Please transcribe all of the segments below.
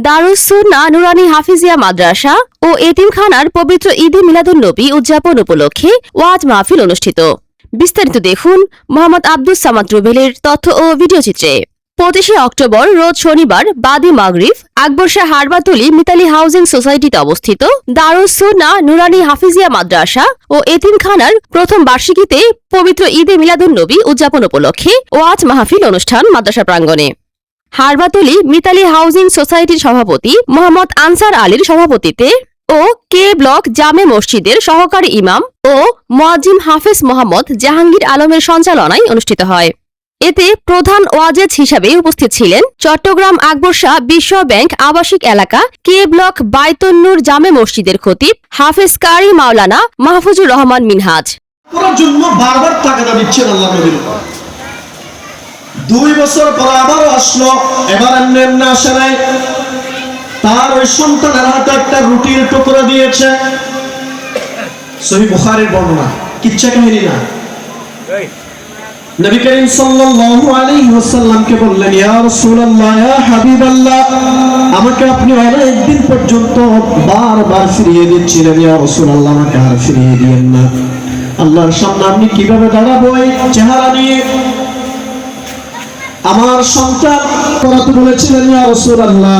দারুস সুন্নাহ নুরানী হাফিজিয়া মাদ্রাসা ও এতিমখানার পবিত্র ঈদে মিলাদুন্নবী উদযাপন উপলক্ষে ওয়াজ মাহফিল অনুষ্ঠিত। বিস্তারিত দেখুন মোহাম্মদ আব্দুস সামাদ রুবেলের তথ্য ও ভিডিওচিত্রে। 25 অক্টোবর রোজ শনিবার বাদে মাগরিব আকবর শাহ হারবাতলী মিতালী হাউজিং সোসাইটিতে অবস্থিত দারুস সুন্নাহ নুরানী হাফিজিয়া মাদ্রাসা ও এতিমখানার প্রথম বার্ষিকীতে পবিত্র ঈদে মিলাদুন্নবী উদযাপন উপলক্ষে ওয়াজ মাহফিল অনুষ্ঠান মাদ্রাসা প্রাঙ্গণে। হারবাতলী মিতালী হাউজিং সোসাইটির সভাপতি মোহাম্মদ আনসার আলীর সভাপতিত্বে ও কে ব্লক জামে মসজিদের সহকারী ইমাম ও মুয়াজ্জিম হাফেজ মোহাম্মদ জাহাঙ্গীর আলমের সঞ্চালনায় অনুষ্ঠিত হয়। এতে প্রধান ওয়াজেজ হিসাবে উপস্থিত ছিলেন চট্টগ্রাম আকবর শাহ বিশ্ব ব্যাংক আবাসিক এলাকা কে ব্লক বাইতুন্নুর জামে মসজিদের খতিব হাফেজ কারি মাওলানা মাহফুজুর রহমান মিনহাজ। জন্য বারবার তাগাদা দিচ্ছেন আল্লাহ নবীর উপর। 2 বছর পর আবারও আসলো, এবার এমনি আসে নাই। তার ওই সন্তানের হাতে একটা রুটির টুকরো দিয়েছে। সহিহ বুখারীর বর্ণনা, কিচ্ছা কাহিনী না। নবী করিম সাল্লাল্লাহু আলাইহি ওয়াসাল্লামকে বললেন, ইয়া রাসূলুল্লাহ, ইয়া হাবিবাল্লাহ, আমাকে আপনি অনেক দিন পর্যন্ত বারবার ফিরিয়ে দিচ্ছিলেন, ইয়া রাসূলুল্লাহ, আমাকে আর ফিরিয়ে দিয়েন না। আল্লাহর সামনে আমি কিভাবে দাঁড়াবো এই চেহারা নিয়ে? আমার সন্তান করাতে বলেছিলেন, ইয়া রাসূলুল্লাহ,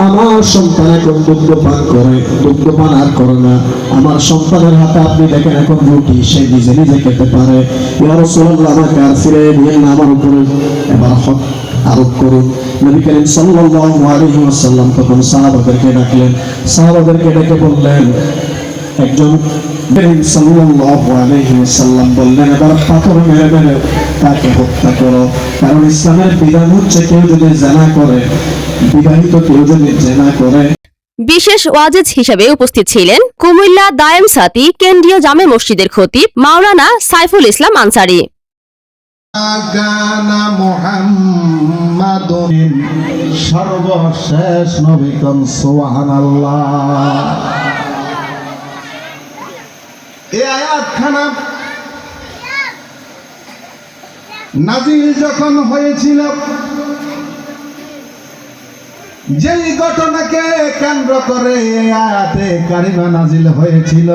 আমার সন্তান এখন দুগ্ধপান করে, দুগ্ধপান আর করে না। আমার সন্তানের হাতে আপনি দেখেন এখন রুটি, সে নিজে নিজে খেতে পারে। ইয়া রাসূলুল্লাহ, আমাকে আর ফিরিয়ে দিয়েন না, আমার উপরে এবার হক আরোপ করুন। নবী করিম সাল্লাল্লাহু আলাইহি ওয়াসাল্লাম তখন সাহাবাদেরকে ডাকলেন। সাহাবাদেরকে ডেকে বললেন, একজন সাল্লাল্লাহু আলাইহি ওয়াসাল্লাম বললেন, এবার পাথর মেরে মেরে তাকে হত্যা করো। কারণ ইসলামের বিধান হচ্ছে কেউ যদি জিনা করে, বিবাহিত কেউ যদি জিনা করে। বিশেষ ওয়াজেজ হিসেবে উপস্থিত ছিলেন কুমিল্লা দায়েম সাতি কেন্দ্রীয় জামে মসজিদের খতিব মাওলানা সাইফুল ইসলাম আনসারী। সর্বশেষ নবী কোন? সুবহানাল্লাহ। এই আয়াতখানা নাজিল যখন হয়েছিল, যেই ঘটনাকে কেন্দ্র করে এই আয়াতে কারিমা নাজিল হয়েছিল,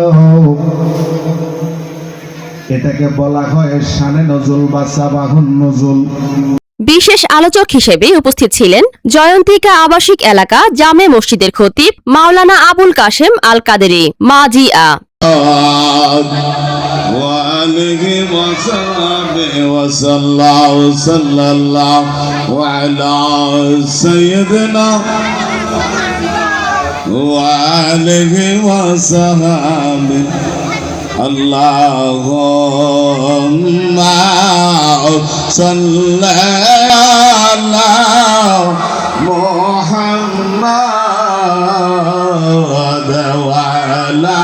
এটাকে বলা হয় শানে নজুল বা সাবাহুন নজুল। বিশেষ আলোচক হিসেবে উপস্থিত ছিলেন জয়ন্তিকা আবাসিক এলাকা জামে মসজিদের খতিব মাওলানা আবুল কাশেম আল কাদেরী মাজিআ। وآله وصحبه وصلى الله على سيدنا وآله وصحبه اللهم صل على محمد وعلى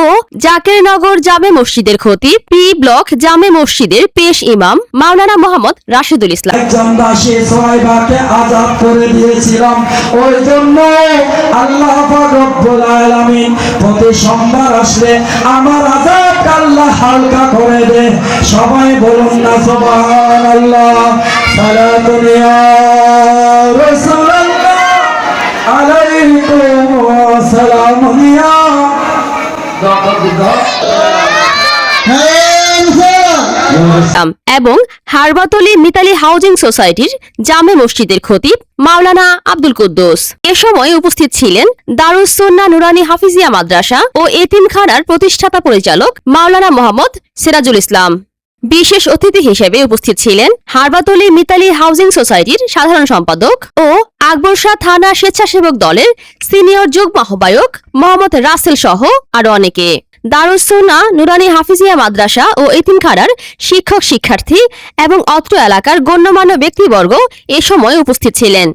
ও জাকেরনগর জামে মসজিদের খতিব পি ব্লক জামে মসজিদের পেশ ইমাম মাওলানা মোহাম্মদ রাশিদুল ইসলাম। জামদাসী সোহাইবাকে আযাদ করে দিয়েছিলাম, ওই জন্য আল্লাহ পাক রব্বুল আলামিন প্রতি সোমবার আসলে আমার আযাবটা আল্লাহ হালকা করে দে। সবাই বলুন না সুবহানাল্লাহ। সালাতুন ইয়া রাসূলুল্লাহ আলাইকুম ওয়া সালামুন ইয়া এবং হারবাতলী মিতালী হাউজিং সোসাইটির জামে মসজিদের খতিব মাওলানা আব্দুল কুদ্দুস। এ সময় উপস্থিত ছিলেন দারুস সুন্নাহ নুরানী হাফিজিয়া মাদ্রাসা ও এতিমখানার প্রতিষ্ঠাতা পরিচালক মাওলানা মোহাম্মদ সিরাজুল ইসলাম। বিশেষ অতিথি হিসেবে উপস্থিত ছিলেন হারবাতলী মিতালী হাউজিং সোসাইটির সাধারণ সম্পাদক ও আকবর শাহ থানা স্বেচ্ছাসেবক দলের সিনিয়র যুগ্ম আহ্বায়ক মোহাম্মদ রাসেল সহ আরো অনেকে। দারুস সুন্নাহ নুরানী হাফিজিয়া মাদ্রাসা ও এতিমখানার শিক্ষক শিক্ষার্থী এবং অত্র এলাকার গণ্যমান্য ব্যক্তিবর্গ এ সময় উপস্থিত ছিলেন।